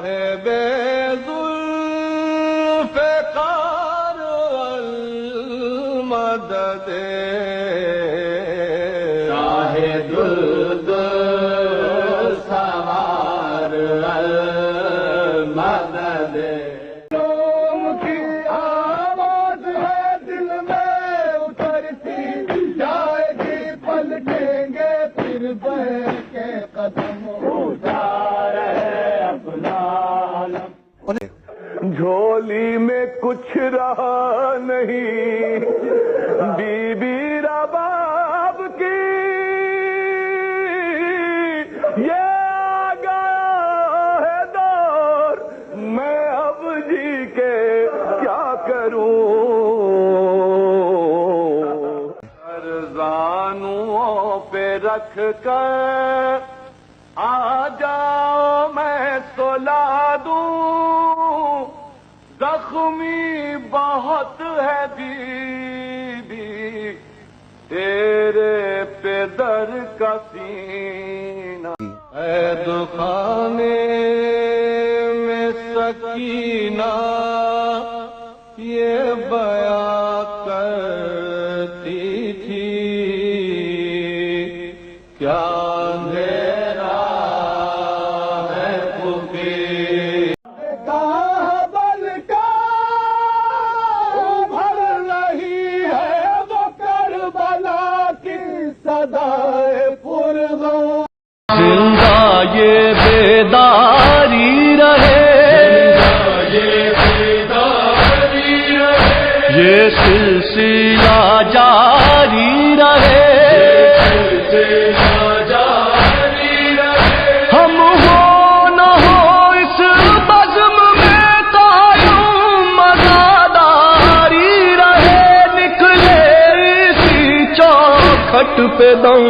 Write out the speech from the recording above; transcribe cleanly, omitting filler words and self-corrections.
صاحب ذوالفقار والمدد شاہد السوار المدد لوم کی آواز ہے دل میں اترتی جائے گی پلٹیں گے پھر بہ کے قدم جھولی میں کچھ رہا نہیں بی بی رباب کی یہ آ گیا ہے دور میں اب جی کے کیا کروں ارزانوں پہ رکھ کر آ جاؤ میں سلا دوں زخمی بہت ہے بیوی تیرے پہ در کا سینہ اے دکھانے میں سکینہ یہ بیاں کرتی تھی کیا زندہ یہ بیداری رہے یہ سلسلہ جاری رہے ہم ہو نہ ہو اس بزم میں قائم مزاداری رہے نکلے اسی چوکھٹ پہ دم